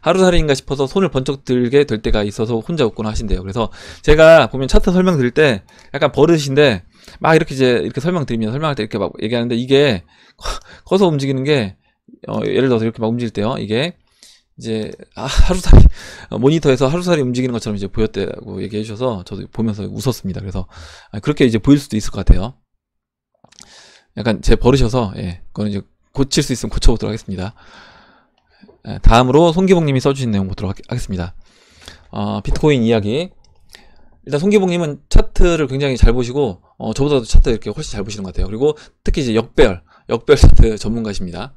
하루살이인가 싶어서 손을 번쩍 들게 될 때가 있어서 혼자 웃곤 하신대요. 그래서 제가 보면 차트 설명 드릴 때 약간 버릇인데 막 이렇게 이제 이렇게 설명드리면 설명할 때 이렇게 막 얘기하는데, 이게 커서 움직이는 게 예를 들어서 이렇게 막 움직일 때요, 이게 이제 하루살이 모니터에서 하루살이 움직이는 것처럼 이제 보였다고 얘기해 주셔서 저도 보면서 웃었습니다. 그래서 그렇게 이제 보일 수도 있을 것 같아요. 약간 제 버릇이어서, 예, 그거는 이제 고칠 수 있으면 고쳐보도록 하겠습니다. 예, 다음으로 송기봉님이 써주신 내용 보도록 하겠습니다. 비트코인 이야기. 일단 송기봉님은 차트를 굉장히 잘 보시고, 저보다도 차트 이렇게 훨씬 잘 보시는 것 같아요. 그리고 특히 이제 역별 차트 전문가십니다.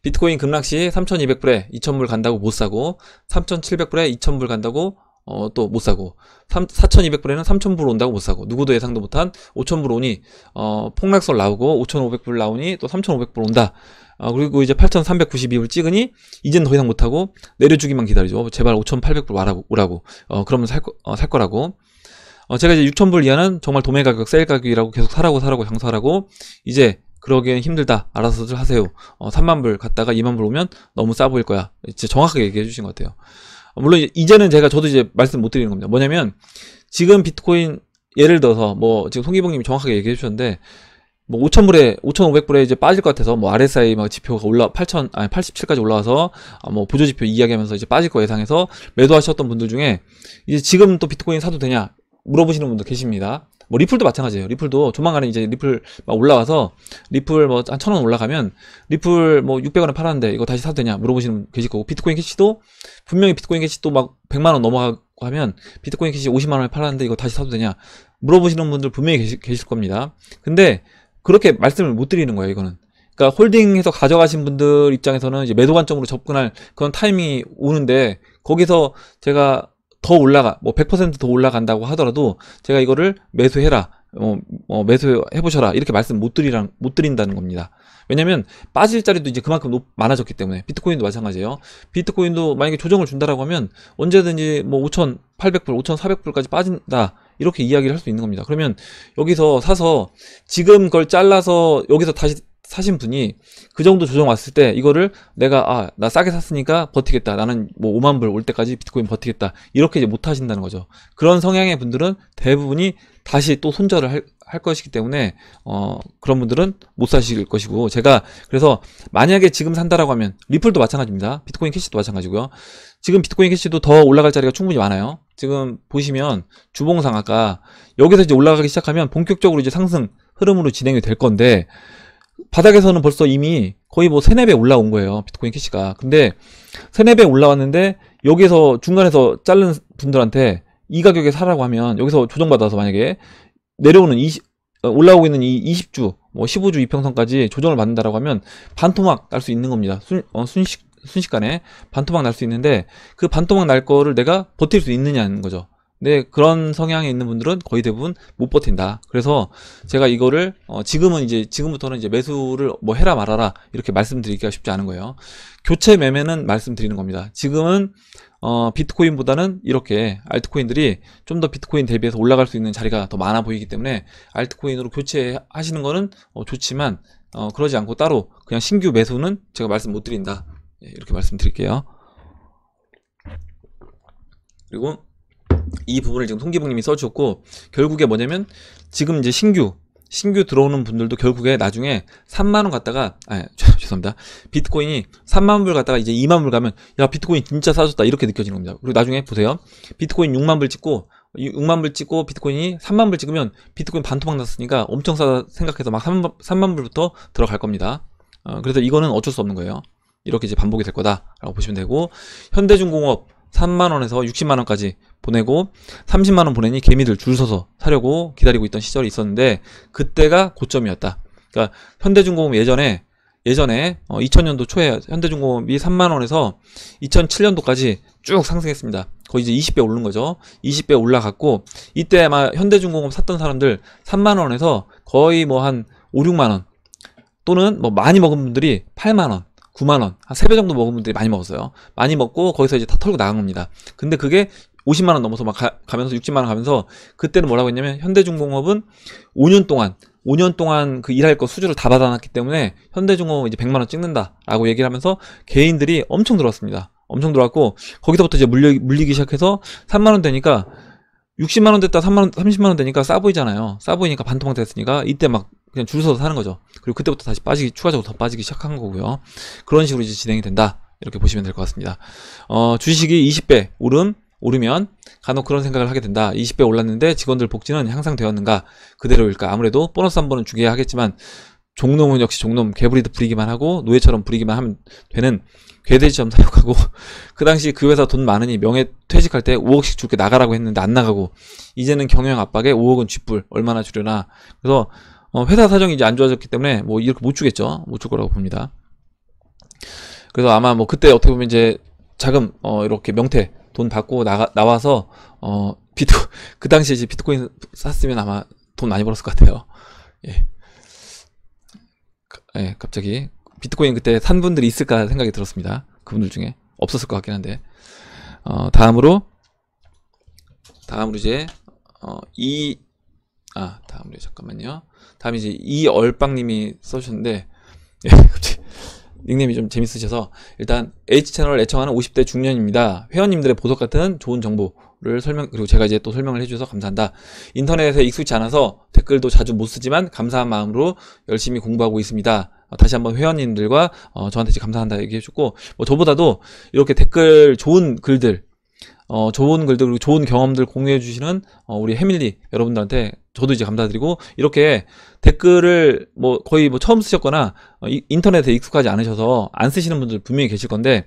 비트코인 급락시 3,200불에 2,000불 간다고 못 사고, 3,700불에 2,000불 간다고 또 못 사고, 4,200불에는 3,000불 온다고 못 사고, 누구도 예상도 못한 5,000불 오니 폭락설 나오고 5,500불 나오니 또 3,500불 온다. 그리고 이제 8,392불 찍으니 이젠 더 이상 못하고 내려주기만 기다리죠. 제발 5,800불 오라고. 그러면 살 거라고. 제가 이제 6,000불 이하는 정말 도매 가격, 세일 가격이라고 계속 사라고 장사하라고, 이제 그러기엔 힘들다, 알아서들 하세요. 3만불 갔다가 2만불 오면 너무 싸 보일 거야. 진짜 정확하게 얘기해 주신 것 같아요. 물론 이제는 저도 이제 말씀 못 드리는 겁니다. 뭐냐면 지금 비트코인 예를 들어서 뭐 지금 송기봉님이 정확하게 얘기해 주셨는데, 뭐 5,000불에 5,500불에 이제 빠질 것 같아서 뭐 RSI 막 지표가 87까지 올라와서 뭐 보조 지표 이야기하면서 이제 빠질 거 예상해서 매도하셨던 분들 중에 이제 지금 또 비트코인 사도 되냐 물어보시는 분들 계십니다. 뭐 리플도 마찬가지예요. 리플도 조만간에 이제 리플 막 올라와서 리플 뭐 한 1,000원 올라가면 리플 뭐 600원에 팔았는데 이거 다시 사도 되냐 물어보시는 분 계실 거고, 비트코인 캐시도 분명히 비트코인 캐시도 막 100만원 넘어가고 하면 비트코인 캐시 50만원에 팔았는데 이거 다시 사도 되냐 물어보시는 분들 분명히 계실 겁니다. 근데 그렇게 말씀을 못 드리는 거예요, 이거는. 그러니까 홀딩해서 가져가신 분들 입장에서는 이제 매도 관점으로 접근할 그런 타이밍이 오는데, 거기서 제가 더 올라가, 뭐 100% 더 올라간다고 하더라도 제가 이거를 매수해라, 매수해보셔라, 이렇게 말씀 못 드린다는 겁니다. 왜냐면 빠질 자리도 이제 그만큼 많아졌기 때문에. 비트코인도 마찬가지예요. 비트코인도 만약에 조정을 준다라고 하면 언제든지 뭐 5,800불, 5,400불까지 빠진다, 이렇게 이야기를 할 수 있는 겁니다. 그러면 여기서 사서 지금 그걸 잘라서 여기서 다시 사신 분이 그 정도 조정 왔을 때 이거를 내가 나 싸게 샀으니까 버티겠다, 나는 뭐 5만불 올 때까지 비트코인 버티겠다, 이렇게 이제 못 하신다는 거죠. 그런 성향의 분들은 대부분이 다시 또 손절을 할 것이기 때문에 그런 분들은 못 사실 것이고, 제가 그래서 만약에 지금 산다라고 하면 리플도 마찬가지입니다. 비트코인 캐시도 마찬가지고요. 지금 비트코인 캐시도 더 올라갈 자리가 충분히 많아요. 지금 보시면 주봉상 아까 여기서 이제 올라가기 시작하면 본격적으로 이제 상승 흐름으로 진행이 될 건데, 바닥에서는 벌써 이미 거의 뭐 3-4배 올라온 거예요, 비트코인 캐시가. 근데 3-4배 올라왔는데 여기서 중간에서 자른 분들한테 이 가격에 사라고 하면, 여기서 조정받아서 만약에 내려오는 올라오고 있는 이 20주, 뭐 15주 이평선까지 조정을 받는다라고 하면 반토막 날 수 있는 겁니다. 순식간에 반토막 날 수 있는데, 그 반토막 날 거를 내가 버틸 수 있느냐는 거죠. 근데 그런 성향에 있는 분들은 거의 대부분 못 버틴다. 그래서 제가 이거를 지금부터는 이제 매수를 뭐 해라 말아라 이렇게 말씀드리기가 쉽지 않은 거예요. 교체 매매는 말씀드리는 겁니다. 지금은 비트코인보다는 이렇게 알트코인들이 좀 더 비트코인 대비해서 올라갈 수 있는 자리가 더 많아 보이기 때문에 알트코인으로 교체하시는 거는 좋지만, 그러지 않고 따로 그냥 신규 매수는 제가 말씀 못 드린다. 이렇게 말씀드릴게요. 그리고 이 부분을 지금 송기봉님이 써주셨고, 결국에 뭐냐면 지금 이제 신규 들어오는 분들도 결국에 나중에 3만원 갔다가, 죄송합니다, 비트코인이 3만불 갔다가 이제 2만불 가면 야 비트코인 진짜 싸졌다 이렇게 느껴지는 겁니다. 그리고 나중에 보세요, 비트코인 6만불 찍고 비트코인이 3만불 찍으면 비트코인 반토막 났으니까 엄청 싸다 생각해서 막 3만불부터 들어갈 겁니다. 그래서 이거는 어쩔 수 없는 거예요. 이렇게 이제 반복이 될 거다라고 보시면 되고, 현대중공업 3만원에서 60만원까지 보내고 30만원 보내니 개미들 줄 서서 사려고 기다리고 있던 시절이 있었는데, 그때가 고점이었다. 그러니까 현대중공업 예전에 2000년도 초에 현대중공업이 3만원에서 2007년도까지 쭉 상승했습니다. 거의 이제 20배 오른 거죠. 20배 올라갔고, 이때 아마 현대중공업 샀던 사람들 3만원에서 거의 뭐 한 5, 6만원, 또는 뭐 많이 먹은 분들이 8만원, 9만원, 한 3배 정도 먹은 분들이 많이 먹었어요. 많이 먹고 거기서 이제 다 털고 나간 겁니다. 근데 그게 50만원 넘어서 막 가면서 60만원 가면서, 그때는 뭐라고 했냐면 현대중공업은 5년 동안 그 일할 거 수주를 다 받아놨기 때문에 현대중공업 이제 100만원 찍는다라고 얘기를 하면서 개인들이 엄청 들어왔습니다. 엄청 들어왔고, 거기서부터 이제 물리기 시작해서 3만원 되니까 60만원 됐다 30만원 되니까 싸 보이잖아요. 싸 보이니까 반토막 됐으니까 이때 막 그냥 줄 서서 사는 거죠. 그리고 그때부터 다시 추가적으로 더 빠지기 시작한 거고요. 그런 식으로 이제 진행이 된다. 이렇게 보시면 될 것 같습니다. 주식이 20배 오르면 간혹 그런 생각을 하게 된다. 20배 올랐는데 직원들 복지는 향상되었는가? 그대로일까? 아무래도 보너스 한 번은 주게 하겠지만, 종놈은 역시 종놈, 개부리듯 부리기만 하고 노예처럼 부리기만 하면 되는 괴돼지처럼 사육하고, 그 당시 그 회사 돈 많으니 명예 퇴직할 때 5억씩 줄게 나가라고 했는데 안 나가고, 이제는 경영 압박에 5억은 쥐뿔 얼마나 주려나. 그래서 회사 사정이 이제 안 좋아졌기 때문에 뭐 이렇게 못 주겠죠. 못 줄 거라고 봅니다. 그래서 아마 뭐 그때 어떻게 보면 이제 자금 이렇게 명태 돈 받고 나와서 그 당시에 이제 비트코인 샀으면 아마 돈 많이 벌었을 것 같아요. 예, 갑자기 비트코인 그때 산 분들이 있을까 생각이 들었습니다. 그분들 중에 없었을 것 같긴 한데. 다음으로 이제 다음으로 잠깐만요. 다음 이제 이얼빵님이 써주셨는데, 갑자기 닉네임이 좀 재밌으셔서, 일단 H채널을 애청하는 50대 중년입니다. 회원님들의 보석 같은 좋은 정보를 그리고 제가 이제 또 설명을 해주셔서 감사한다. 인터넷에 익숙치 않아서 댓글도 자주 못 쓰지만 감사한 마음으로 열심히 공부하고 있습니다. 다시 한번 회원님들과 저한테 이제 감사한다 얘기해주고, 뭐 저보다도 이렇게 댓글 좋은 글들 그리고 좋은 경험들 공유해 주시는 우리 해밀리 여러분들한테 저도 이제 감사드리고, 이렇게 댓글을 뭐 거의 뭐 처음 쓰셨거나 인터넷에 익숙하지 않으셔서 안 쓰시는 분들 분명히 계실 건데,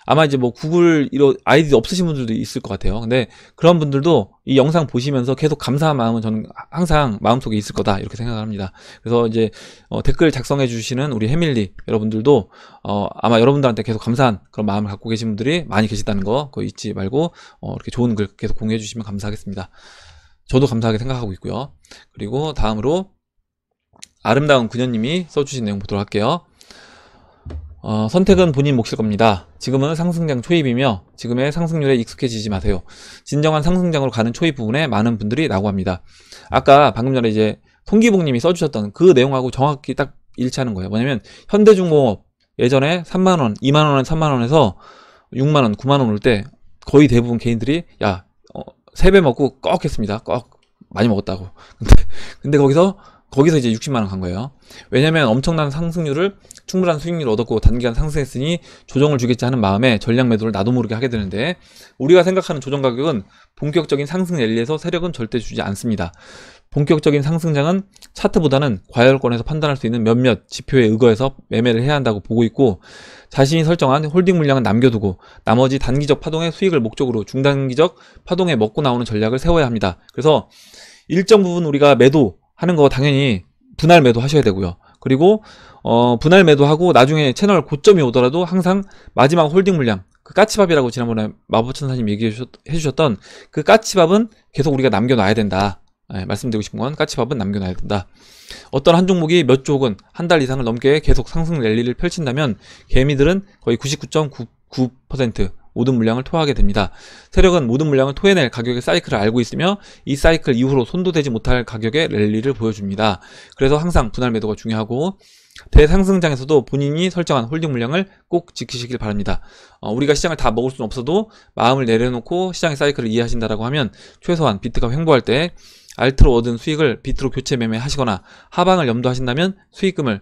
아마 이제 뭐 구글 이런 아이디 없으신 분들도 있을 것 같아요. 근데 그런 분들도 이 영상 보시면서 계속 감사한 마음은 저는 항상 마음속에 있을 거다 이렇게 생각을 합니다. 그래서 이제 댓글 작성해 주시는 우리 해밀리 여러분들도 아마 여러분들한테 계속 감사한 그런 마음을 갖고 계신 분들이 많이 계시다는 거 그거 잊지 말고 이렇게 좋은 글 계속 공유해 주시면 감사하겠습니다. 저도 감사하게 생각하고 있고요. 그리고 다음으로 아름다운 그녀님이 써주신 내용 보도록 할게요. 선택은 본인 몫일 겁니다. 지금은 상승장 초입이며 지금의 상승률에 익숙해지지 마세요. 진정한 상승장으로 가는 초입 부분에 많은 분들이 낙오합니다. 아까 방금 전에 이제 송기봉님이 써주셨던 그 내용하고 정확히 딱 일치하는 거예요. 뭐냐면 현대중공업 예전에 3만원, 2만원, 3만원에서 6만원, 9만원 올 때 거의 대부분 개인들이 3배 먹고 꺽 했습니다. 꺽 많이 먹었다고. 근데 거기서 거기서 이제 60만원 간 거예요. 왜냐면 엄청난 상승률을 충분한 수익률을 얻었고 단기간 상승했으니 조정을 주겠지 하는 마음에 전량 매도를 나도 모르게 하게 되는데, 우리가 생각하는 조정 가격은 본격적인 상승 랠리에서 세력은 절대 주지 않습니다. 본격적인 상승장은 차트보다는 과열권에서 판단할 수 있는 몇몇 지표에 의거해서 매매를 해야 한다고 보고 있고, 자신이 설정한 홀딩 물량은 남겨두고 나머지 단기적 파동의 수익을 목적으로 중단기적 파동에 먹고 나오는 전략을 세워야 합니다. 그래서 일정 부분 우리가 매도하는 거 당연히 분할 매도 하셔야 되고요. 그리고 분할 매도하고 나중에 채널 고점이 오더라도 항상 마지막 홀딩 물량, 그 까치밥이라고 지난번에 마법천사님 얘기해 주셨던 그 까치밥은 계속 우리가 남겨놔야 된다. 말씀드리고 싶은 건 까치밥은 남겨놔야 된다. 어떤 한 종목이 몇 주 혹은 한 달 이상을 넘게 계속 상승 랠리를 펼친다면 개미들은 거의 99.99% 모든 물량을 토하게 됩니다. 세력은 모든 물량을 토해낼 가격의 사이클을 알고 있으며 이 사이클 이후로 손도 대지 못할 가격의 랠리를 보여줍니다. 그래서 항상 분할 매도가 중요하고, 대상승장에서도 본인이 설정한 홀딩 물량을 꼭 지키시길 바랍니다. 우리가 시장을 다 먹을 수는 없어도 마음을 내려놓고 시장의 사이클을 이해하신다라고 하면 최소한 비트가 횡보할 때 알트로 얻은 수익을 비트로 교체 매매하시거나 하방을 염두하신다면 수익금을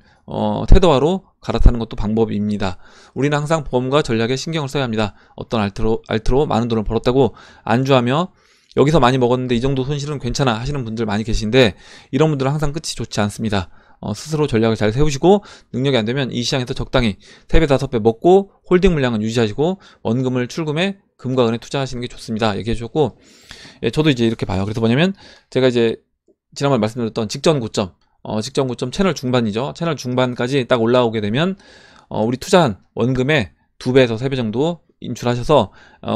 테더화로 갈아타는 것도 방법입니다. 우리는 항상 보험과 전략에 신경을 써야 합니다. 어떤 알트로 많은 돈을 벌었다고 안주하며 여기서 많이 먹었는데 이 정도 손실은 괜찮아 하시는 분들 많이 계신데, 이런 분들은 항상 끝이 좋지 않습니다. 스스로 전략을 잘 세우시고 능력이 안 되면 이 시장에서 적당히 3배 5배 먹고 홀딩 물량은 유지하시고 원금을 출금해 금과 은에 투자하시는 게 좋습니다. 얘기해 주셨고, 저도 이제 이렇게 봐요. 그래서 뭐냐면 제가 이제 지난번에 말씀드렸던 직전 고점 채널 중반이죠. 채널 중반까지 딱 올라오게 되면 우리 투자한 원금의 2배에서 3배 정도 인출하셔서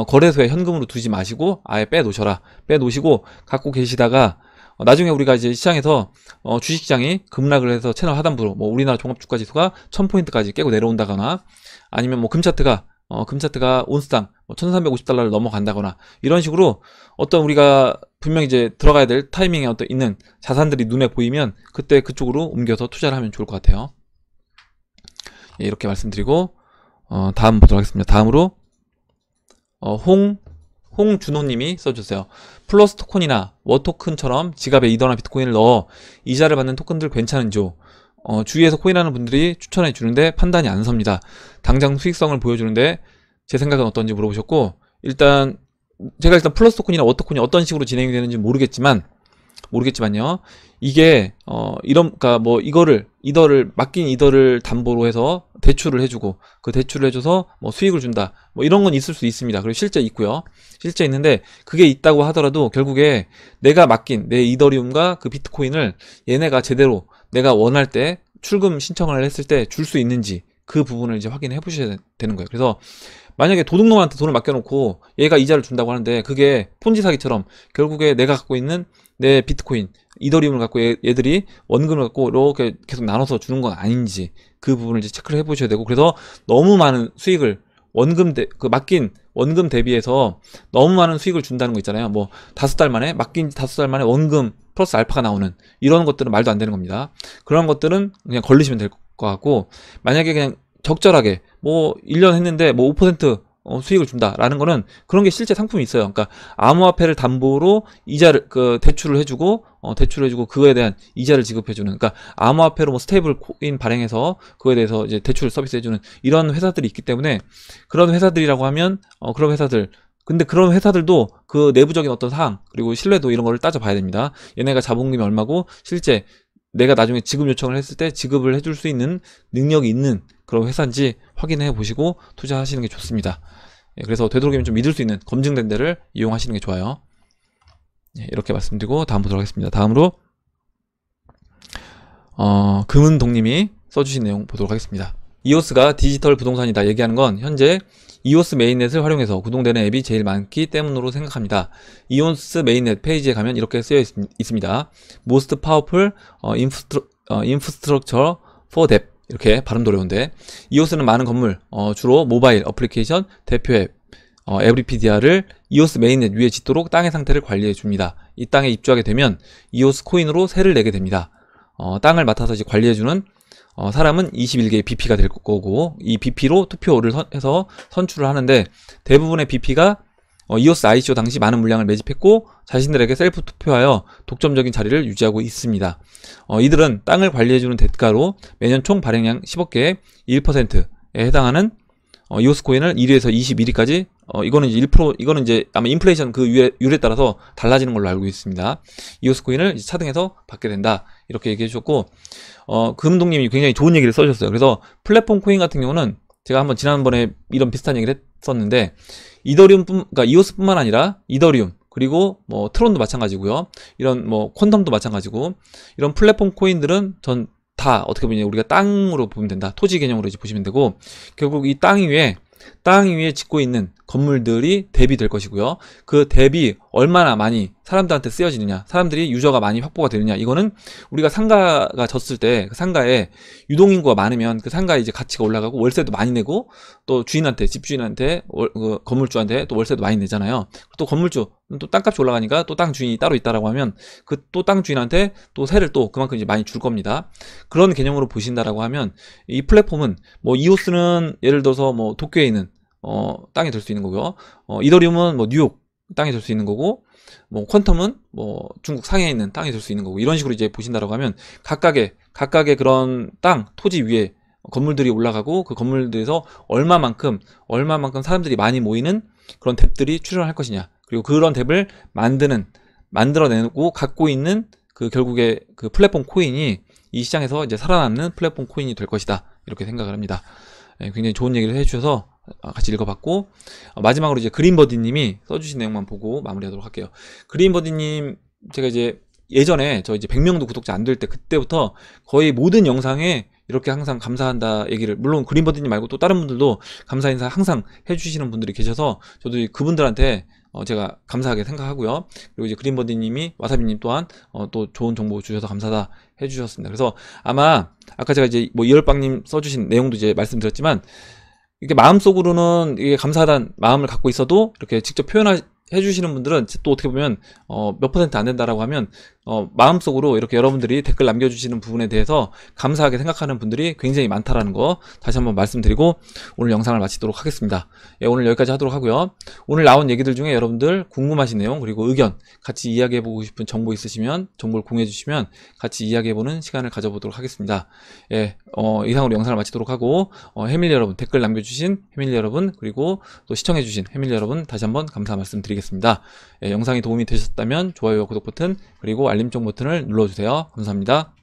거래소에 현금으로 두지 마시고 아예 빼놓으시고 갖고 계시다가 나중에 우리가 이제 시장에서 주식시장이 급락을 해서 채널 하단부로 뭐 우리나라 종합주가지수가 1000포인트까지 깨고 내려온다거나, 아니면 뭐 금차트가 온스당 1350달러를 넘어간다거나, 이런 식으로 어떤 우리가 분명히 이제 들어가야 될 타이밍에 있는 자산들이 눈에 보이면 그때 그쪽으로 옮겨서 투자를 하면 좋을 것 같아요. 예, 이렇게 말씀드리고 다음 보도록 하겠습니다. 다음으로 홍준호님이 써주세요. 플러스 토큰이나 워토큰처럼 지갑에 이더나 비트코인을 넣어 이자를 받는 토큰들 괜찮은지요? 주위에서 코인하는 분들이 추천해 주는데 판단이 안 섭니다. 당장 수익성을 보여주는데 제 생각은 어떤지 물어보셨고, 제가 일단 플러스 토큰이나 워토큰이 어떤 식으로 진행이 되는지 모르겠지만요. 이게 그러니까 뭐 맡긴 이더를 담보로 해서 대출을 해주고 그 대출을 해줘서 뭐 수익을 준다, 뭐 이런 건 있을 수 있습니다. 그리고 실제 있고요. 실제 있는데 그게 있다고 하더라도 결국에 내가 맡긴 내 이더리움과 그 비트코인을 얘네가 제대로 내가 원할 때 출금 신청을 했을 때 줄 수 있는지 그 부분을 이제 확인해 보셔야 되는 거예요. 그래서 만약에 도둑놈한테 돈을 맡겨놓고 얘가 이자를 준다고 하는데 그게 폰지 사기처럼 결국에 내가 갖고 있는 내 비트코인, 이더리움을 갖고 얘들이 원금을 갖고 이렇게 계속 나눠서 주는 건 아닌지 그 부분을 이제 체크를 해보셔야 되고, 그래서 너무 많은 수익을 맡긴 원금 대비해서 너무 많은 수익을 준다는 거 있잖아요. 뭐 5달 만에 맡긴 5달 만에 원금 플러스 알파가 나오는 이런 것들은 말도 안 되는 겁니다. 그런 것들은 그냥 걸리시면 될 것 같고, 만약에 그냥 적절하게 뭐 1년 했는데 뭐 5% 수익을 준다라는 거는 그런 게 실제 상품이 있어요. 그러니까 암호화폐를 담보로 이자를 대출을 해주고 그거에 대한 이자를 지급해주는, 그러니까 암호화폐로 뭐 스테이블 코인 발행해서 그거에 대해서 이제 대출 서비스해주는 이런 회사들이 있기 때문에, 그런 회사들이라고 하면 근데 그런 회사들도 그 내부적인 어떤 사항 그리고 신뢰도 이런 거를 따져봐야 됩니다. 얘네가 자본금이 얼마고 실제 내가 나중에 지급 요청을 했을 때 지급을 해줄 수 있는 능력이 있는 그런 회사인지 확인해 보시고 투자하시는 게 좋습니다. 예, 그래서 되도록이면 좀 믿을 수 있는 검증된 데를 이용하시는 게 좋아요. 예, 이렇게 말씀드리고 다음 보도록 하겠습니다. 다음으로 금은동님이 써주신 내용 보도록 하겠습니다. 이오스가 디지털 부동산이다 얘기하는 건 현재 이오스 메인넷을 활용해서 구동되는 앱이 제일 많기 때문으로 생각합니다. 이오스 메인넷 페이지에 가면 이렇게 쓰여 있습니다. Most powerful infrastructure for debt, 이렇게 발음도 어려운데, 이오스는 많은 건물, 주로 모바일 어플리케이션 대표 앱 에브리피디아를 이오스 메인넷 위에 짓도록 땅의 상태를 관리해 줍니다. 이 땅에 입주하게 되면 이오스 코인으로 세를 내게 됩니다. 땅을 맡아서 이제 관리해주는 사람은 21개의 BP가 될 거고, 이 BP로 투표를 해서 선출을 하는데 대부분의 BP가 이오스 ICO 당시 많은 물량을 매집했고 자신들에게 셀프 투표하여 독점적인 자리를 유지하고 있습니다. 이들은 땅을 관리해주는 대가로 매년 총 발행량 10억 개의 1%에 해당하는 이오스 코인을 1위에서 21위까지 이거는 이제 1% 이거는 이제 아마 인플레이션 그 율에 따라서 달라지는 걸로 알고 있습니다. 이오스 코인을 이제 차등해서 받게 된다 이렇게 얘기해 주셨고 금동님이 굉장히 좋은 얘기를 써주셨어요. 그래서 플랫폼 코인 같은 경우는 제가 한번 지난번에 이런 비슷한 얘기를 했었는데 그러니까 이오스뿐만 아니라 이더리움 그리고 뭐 트론도 마찬가지고요. 이런 뭐 퀀텀도 마찬가지고 이런 플랫폼 코인들은 전 다 어떻게 보면 우리가 땅으로 보면 된다. 토지 개념으로 이제 보시면 되고 결국 이 땅 위에 짓고 있는 건물들이 대비 될 것이고요. 그 대비 얼마나 많이 사람들한테 쓰여지느냐, 사람들이 유저가 많이 확보가 되느냐, 이거는 우리가 상가가 졌을 때 그 상가에 유동인구가 많으면 그 상가의 이제 가치가 올라가고 월세도 많이 내고 또 주인한테, 집주인한테, 그 건물주한테 또 월세도 많이 내잖아요. 또 건물주, 또 땅값이 올라가니까 또 땅 주인이 따로 있다라고 하면 그 또 땅 주인한테 또 세를 또 그만큼 이제 많이 줄 겁니다. 그런 개념으로 보신다라고 하면 이 플랫폼은 뭐 이오스는 예를 들어서 뭐 도쿄에 있는 땅이 될 수 있는 거고요. 이더리움은 뭐 뉴욕 땅이 될 수 있는 거고, 뭐 퀀텀은 뭐 중국 상해에 있는 땅이 될 수 있는 거고, 이런 식으로 이제 보신다라고 하면 각각의 그런 땅, 토지 위에 건물들이 올라가고 그 건물들에서 얼마만큼 사람들이 많이 모이는 그런 뎁들이 출현할 것이냐, 그리고 그런 뎁을 만들어내고 갖고 있는 그 결국에 그 플랫폼 코인이 이 시장에서 이제 살아남는 플랫폼 코인이 될 것이다, 이렇게 생각을 합니다. 굉장히 좋은 얘기를 해주셔서 같이 읽어봤고, 마지막으로 이제 그린버디님이 써주신 내용만 보고 마무리하도록 할게요. 그린버디님, 제가 이제 예전에 저 이제 100명도 구독자 안 될 때 그때부터 거의 모든 영상에 이렇게 항상 감사한다 얘기를, 물론 그린버디님 말고 또 다른 분들도 감사 인사 항상 해주시는 분들이 계셔서 저도 그분들한테 제가 감사하게 생각하고요. 그리고 이제 그린버디님이 와사비님 또한 또 좋은 정보 주셔서 감사하다 해주셨습니다. 그래서 아마 아까 제가 이제 뭐 이열빵님 써주신 내용도 이제 말씀드렸지만, 이렇게 마음속으로는 이게 감사하다는 마음을 갖고 있어도 이렇게 직접 해주시는 분들은 또 어떻게 보면 몇 퍼센트 안 된다라고 하면 마음속으로 이렇게 여러분들이 댓글 남겨주시는 부분에 대해서 감사하게 생각하는 분들이 굉장히 많다라는 거 다시 한번 말씀드리고 오늘 영상을 마치도록 하겠습니다. 예, 오늘 여기까지 하도록 하고요. 오늘 나온 얘기들 중에 여러분들 궁금하신 내용 그리고 의견, 같이 이야기해보고 싶은 정보 있으시면 정보를 공유해주시면 같이 이야기해보는 시간을 가져보도록 하겠습니다. 예, 이상으로 영상을 마치도록 하고 해밀리 여러분, 댓글 남겨주신 해밀리 여러분, 그리고 또 시청해주신 해밀리 여러분 다시 한번 감사 말씀드리겠습니다. 예, 영상이 도움이 되셨다면 좋아요와 구독 버튼 그리고 알림종 버튼을 눌러주세요. 감사합니다.